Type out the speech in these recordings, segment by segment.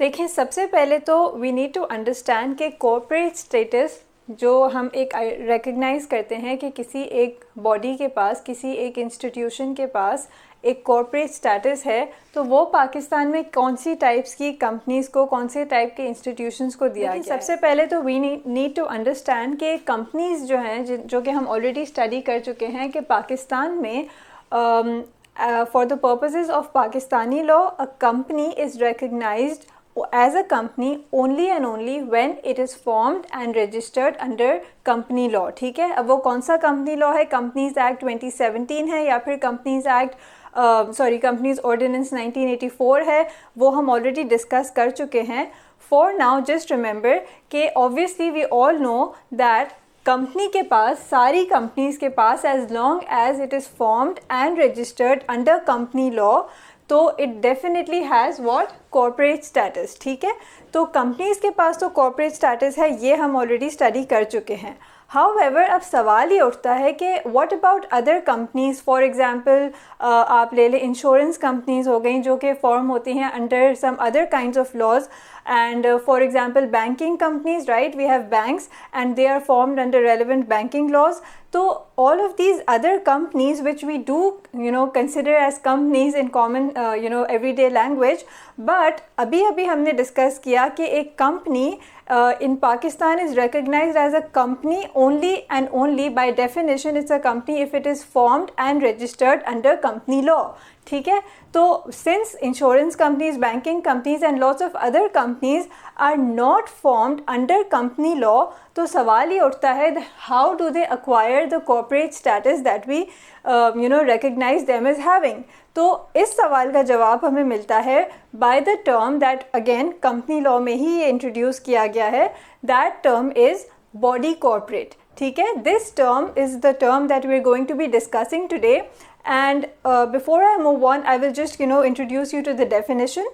देखिए, सबसे पहले तो वी नीड टू अंडरस्टैंड कि कॉर्पोरेट स्टेटस जो हम एक रिकग्नाइज करते हैं कि किसी एक बॉडी के पास, किसी एक इंस्टीट्यूशन के पास एक कॉर्पोरेट स्टेटस है, तो वो पाकिस्तान में कौन सी टाइप्स की कंपनीज़ को, कौन से टाइप के इंस्टीट्यूशंस को दिया गया है। सबसे पहले तो वी नीड टू अंडरस्टैंड कि कंपनीज़ जो हैं, जो कि हम ऑलरेडी स्टडी कर चुके हैं कि पाकिस्तान में for the purposes of Pakistani law, a company is recognized as a company only and only when it is formed and registered under company law. ठीक है, अब वो कौन सा company law है? Companies Act 2017 है या फिर Companies Act Companies Ordinance 1984 है, वो हम ऑलरेडी डिस्कस कर चुके हैं. For now, just remember कि obviously we all know that company के पास, सारी कंपनीज के पास, as long as it is formed and registered under company law, तो it definitely has what? Corporate status. ठीक है, तो कंपनीज के पास तो कॉर्पोरेट स्टेटस है, ये हम ऑलरेडी स्टडी कर चुके हैं. हाउएवर अब सवाल ये उठता है कि what about other companies. For example आप ले लें इंश्योरेंस कंपनीज हो गई जो कि फॉर्म होती हैं under some other kinds of laws, and for example banking companies, right? We have banks and they are formed under relevant banking laws. So all of these other companies which we do consider as companies in common everyday language, but अभी हमने discuss किया कि एक company in Pakistan is recognized as a company only and only by definition it's a company if it is formed and registered under company law. ठीक है, तो since insurance companies, banking companies and lots of other companies are not formed under company law, तो सवाल ये उठता है how do they acquire the corporate status that we recognize them as having. तो इस सवाल का जवाब हमें मिलता है by the term that again company law में ही ये इंट्रोड्यूस किया गया है. That term is body corporate. ठीक है, this term is the term that we are going to be discussing today. And before I move on, I will just introduce you to the definition.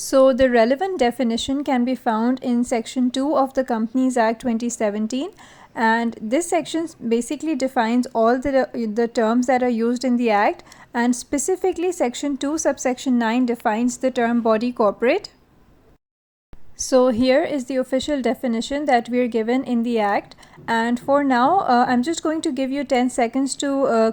So the relevant definition can be found in section 2 of the Companies Act 2017, and this section basically defines all the terms that are used in the act, and specifically section 2 subsection 9 defines the term body corporate. So here is the official definition that we are given in the act, and for now I'm just going to give you 10 seconds to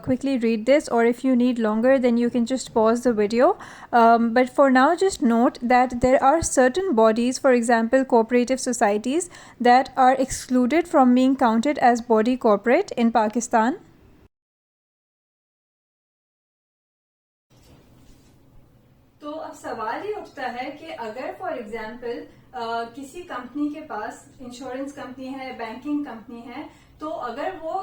quickly read this, or if you need longer then you can just pause the video, but for now just note that there are certain bodies, for example cooperative societies, that are excluded from being counted as body corporate in Pakistan. तो अब सवाल ये उठता है कि अगर for example किसी company के पास इंश्योरेंस कंपनी है, बैंकिंग कंपनी है, तो अगर वो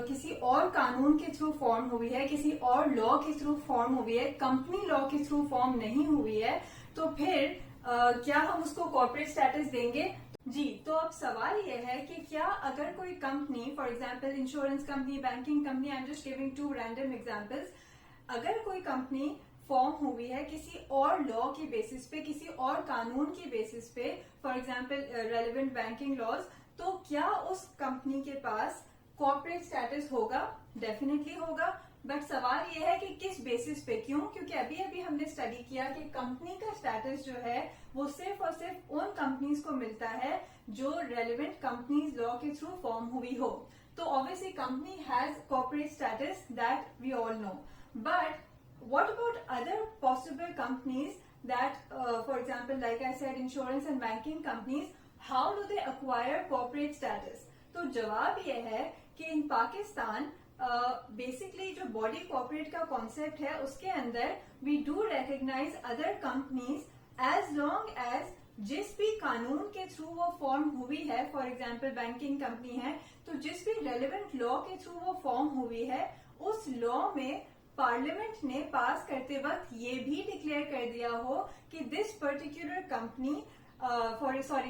किसी और कानून के थ्रू फॉर्म हुई है, किसी और लॉ के थ्रू फॉर्म हुई है, कंपनी लॉ के थ्रू फॉर्म नहीं हुई है, तो फिर क्या हम उसको कॉर्पोरेट स्टेटस देंगे? जी, तो अब सवाल ये है कि क्या अगर कोई company, for example insurance company, banking company, I am just giving 2 random examples, अगर कोई कंपनी फॉर्म हुई है किसी और लॉ के बेसिस पे, किसी और कानून के बेसिस पे, for example relevant banking laws, तो क्या उस कंपनी के पास कॉर्पोरेट स्टेटस होगा? डेफिनेटली होगा, बट सवाल ये है कि किस बेसिस पे. क्यों? क्योंकि अभी हमने स्टडी किया कि कंपनी का स्टेटस जो है वो सिर्फ और सिर्फ उन कंपनीज को मिलता है जो रेलेवेंट कंपनीज लॉ के थ्रू फॉर्म हुई हो. तो obviously company has corporate status, that we all know, but what about other possible companies that for example like I said insurance and banking companies, how do they acquire corporate status? तो जवाब ये है कि in Pakistan basically जो body corporate का concept है उसके अंदर we do recognise other companies as long as जिस भी कानून के थ्रू वो फॉर्म हुई है. फॉर एग्जाम्पल बैंकिंग कंपनी है तो जिस भी रेलेवेंट लॉ के थ्रू वो फॉर्म हुई है, उस लॉ में पार्लियामेंट ने पास करते वक्त ये भी डिक्लेयर कर दिया हो कि this particular company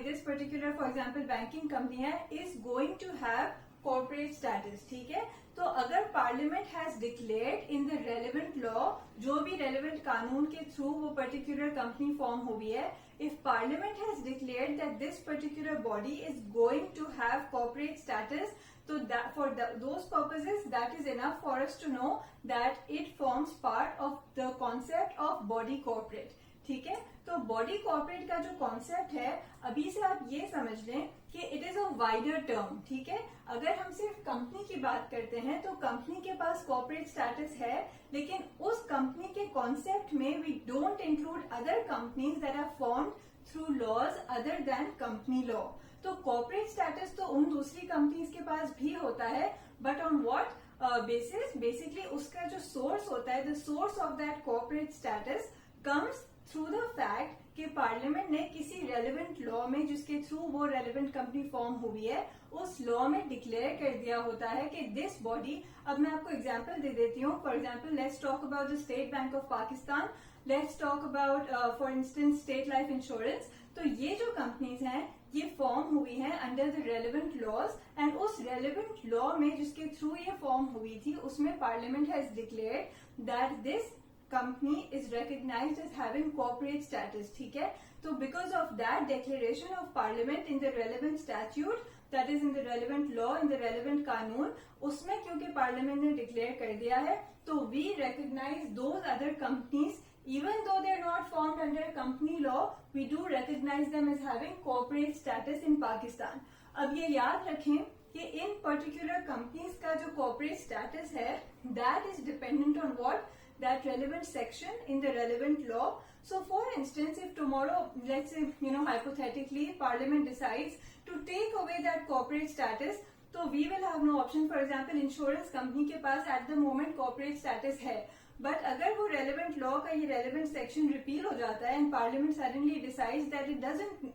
this particular for example banking company है is going to have corporate status. ठीक है, तो अगर parliament has declared in the relevant law, जो भी रेलेवेंट कानून के थ्रू वो पर्टिकुलर कंपनी फॉर्म हुई है, if parliament has declared that this particular body is going to have corporate status, so that for those purposes that is enough for us to know that it forms part of the concept of body corporate. ठीक है। तो body corporate का जो concept है, अभी से आप ये समझ लें कि it is a wider term, ठीक है। अगर हम सिर्फ कंपनी की बात करते हैं तो कंपनी के पास कॉर्पोरेट स्टेटस है, लेकिन उस कंपनी के कॉन्सेप्ट में we don't include other companies that are formed through laws other than company law. तो कॉर्पोरेट स्टेटस तो उन दूसरी कंपनीज के पास भी होता है, but on what basis? Basically उसका जो सोर्स होता है, the source of that corporate status comes through the fact कि पार्लियामेंट ने किसी रेलेवेंट लॉ में, जिसके थ्रू वो रेलेवेंट कंपनी फॉर्म हुई है, उस लॉ में डिक्लेयर कर दिया होता है कि दिस बॉडी, अब मैं आपको एग्जांपल दे देती हूँ। For example let's talk about the state bank of Pakistan, let's talk about for instance state life insurance. तो ये जो कंपनीज हैं ये फॉर्म हुई हैं under the relevant laws, and उस रेलेवेंट लॉ में जिसके थ्रू ये फॉर्म हुई थी उसमें parliament has declared that this company is recognized as having corporate status, ठीक है। तो because of that declaration of parliament in the relevant statute, that is in the relevant law, in the relevant कानून, उसमें क्योंकि parliament ने declare कर दिया है, तो we recognize those other companies even though they are not formed under company law, we do recognize them as having corporate status in Pakistan। अब ये याद रखें कि इन पर्टिकुलर कंपनीज का जो कॉर्पोरेट स्टेटस है, that is dependent on what? That relevant section in the relevant law. So for instance, if tomorrow, let's say, hypothetically, Parliament decides to take away that corporate status, so we will have no option. For example, insurance company के पास at the moment corporate status है, but अगर वो relevant law का ये relevant section repeal हो जाता है and Parliament suddenly decides that it doesn't,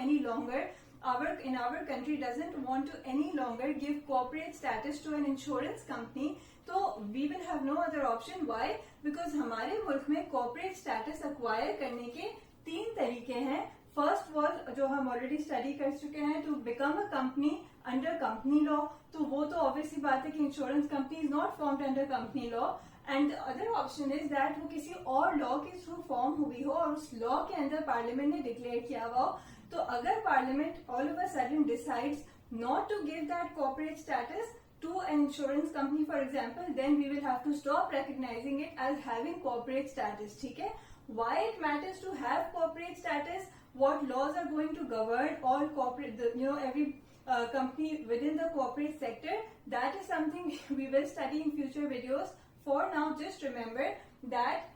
any longer, in our country doesn't want to any longer give corporate status to an insurance company, तो we will have no other option. Why? Because हमारे मुल्क में corporate status acquire करने के 3 तरीके हैं। First was जो हम ऑलरेडी स्टडी कर चुके हैं, to become a company under company law, तो वो तो ऑब्वियसली बात है कि insurance company is not formed under company law, and other option is that वो किसी और लॉ के थ्रू फॉर्म हुई हो और उस लॉ के अंदर पार्लियामेंट ने डिक्लेयर किया हुआ हो। तो अगर parliament all of a sudden decides not to give that corporate status to an insurance company, for example, then we will have to stop recognizing it as having corporate status, ठीक है। Why it matters to have corporate status, what laws are going to govern all corporate, every company within the corporate sector, that is something we will study in future videos. For now, just remember that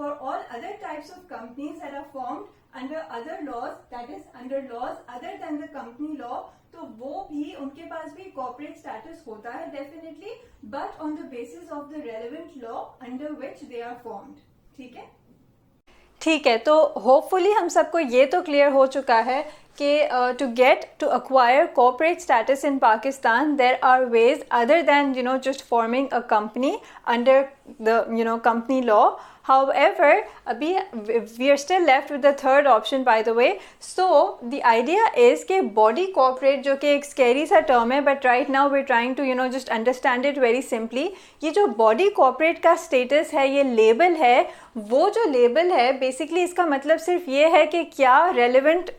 for all other types of companies that are formed under other laws, that is under laws other than the company law, तो वो भी उनके पास भी corporate status होता है definitely, but on the basis of the relevant law under which they are formed, ठीक है। ठीक है, तो होपफुली हम सबको ये तो क्लियर हो चुका है कि to acquire corporate status in Pakistan, there are ways other than just forming a company under the company law. However, we are still left with the third option, by the way. So the idea is कि body corporate, जो कि एक scary सा term है, but right now we're trying to just understand it very simply. ये जो body corporate का status है, ये label है, वो जो label है basically इसका मतलब सिर्फ ये है कि क्या relevant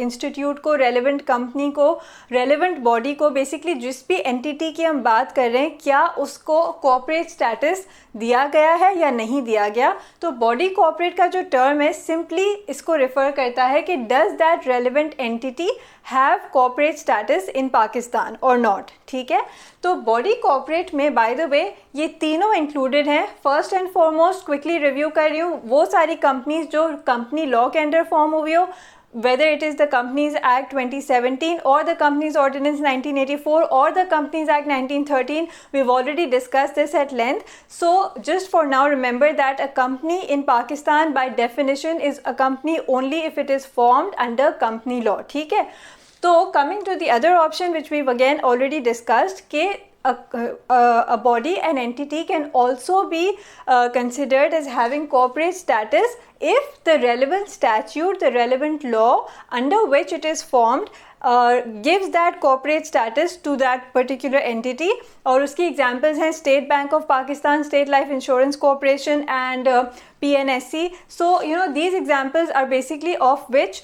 institute को, relevant company को, relevant body को, basically जिस भी entity की हम बात कर रहे हैं, क्या उसको corporate status दिया गया है या नहीं दिया गया। तो बॉडी कॉर्पोरेट का जो टर्म है सिंपली इसको रेफर करता है कि does that relevant entity have corporate status in Pakistan और नॉट, ठीक है। तो बॉडी कॉर्पोरेट में बाय द वे ये तीनों इंक्लूडेड हैं। First and foremost quickly review कर रही हूँ, वो सारी कंपनीज जो कंपनी लॉ के अंडर फॉर्म हुई हो, whether it is the Companies Act 2017 or the Companies Ordinance 1984 or the Companies Act 1913, we've already discussed this at length. So just for now, remember that a company in Pakistan by definition is a company only if it is formed under company law, ठीक है। तो coming to the other option which we've again already discussed, कि a body, an entity can also be considered as having corporate status if the relevant statute, the relevant law under which it is formed gives that corporate status to that particular entity. और उसकी examples हैं State Bank of Pakistan, State Life Insurance Corporation and PNSC. So these examples are basically of which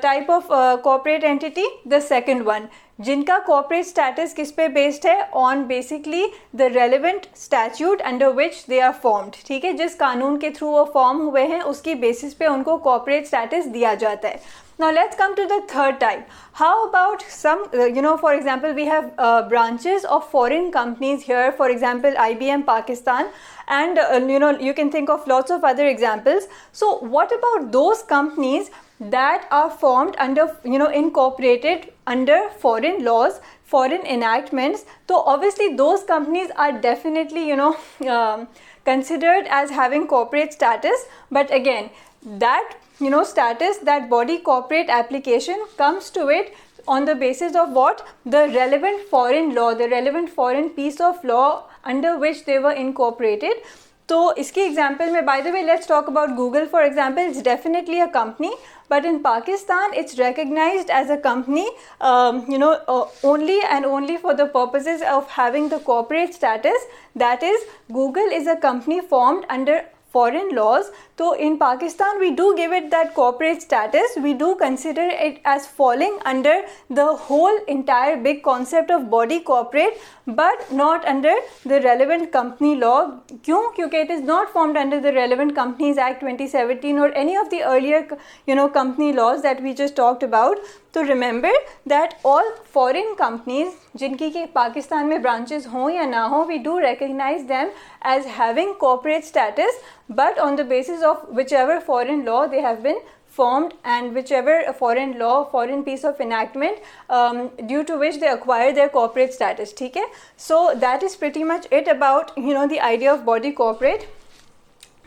type of corporate entity? The second one, जिनका corporate status किस पे based है? On basically the relevant statute under which they are formed, ठीक है। जिस कानून के through वो फॉर्म हुए हैं उसकी बेसिस पे उनको कॉर्पोरेट स्टेटस दिया जाता है. Now let's come to the third type. How about some, for example, we have branches of foreign companies here, for example, IBM Pakistan, and you can think of lots of other examples. So what about those companies that are formed under, incorporated under foreign laws, foreign enactments? So obviously those companies are definitely, considered as having corporate status, but again, that status, that body corporate application comes to it on the basis of what? The relevant foreign law, the relevant foreign piece of law under which they were incorporated. तो इसके example में, by the way, let's talk about Google for example. It's definitely a company, but in Pakistan it's recognized as a company, only and only for the purposes of having the corporate status. That is, Google is a company formed under foreign laws. So in Pakistan we do give it that corporate status. We do consider it as falling under the whole entire big concept of body corporate, but not under the relevant company law. क्यों? क्योंकि it is not formed under the relevant Companies Act 2017 or any of the earlier company laws that we just talked about. तो remember that all foreign companies जिनकी कि पाकिस्तान में branches हों या ना हो, we do recognize them as having corporate status, but on the basis of whichever foreign law they have been formed and whichever foreign law, foreign piece of enactment due to which they acquire their corporate status. ठीक है? So that is pretty much it about the idea of body corporate.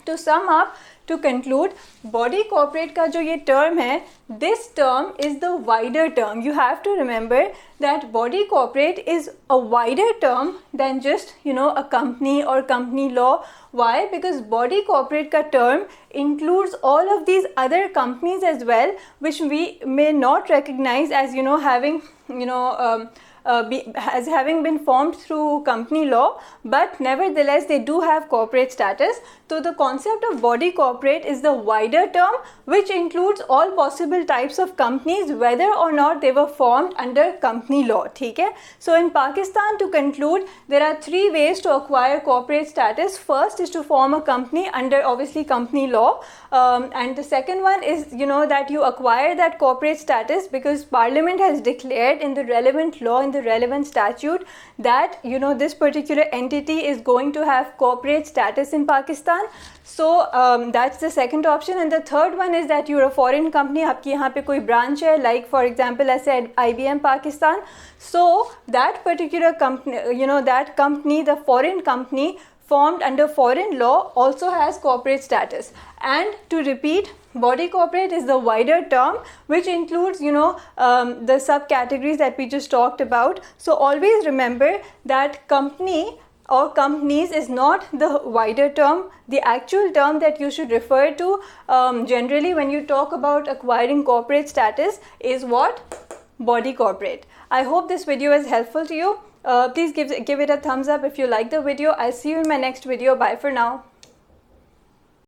To sum up, to conclude, body corporate का जो ये term है, this term is the wider term. You have to remember that body corporate is a wider term than just a company or company law. Why? Because body corporate का term includes all of these other companies as well, which we may not recognize as having as having been formed through company law, but nevertheless they do have corporate status. So the concept of body corporate is the wider term which includes all possible types of companies, whether or not they were formed under company law. ठीक है? So in Pakistan, to conclude, there are three ways to acquire corporate status. First is to form a company under obviously company law, and the second one is that you acquire that corporate status because Parliament has declared in the relevant law, in the relevant statute, that this particular entity is going to have corporate status in Pakistan. So that's the second option, and the third one is that you're a foreign company, आपकी यहाँ पे कोई branch है, like for example I said IBM Pakistan. So that particular company, that company, the foreign company formed under foreign law, also has corporate status. And to repeat, body corporate is the wider term which includes the subcategories that we just talked about. So always remember that company or companies is not the wider term. The actual term that you should refer to generally when you talk about acquiring corporate status is what? Body corporate. I hope this video is helpful to you. Please give it a thumbs up if you like the video. I'll see you in my next video. Bye for now.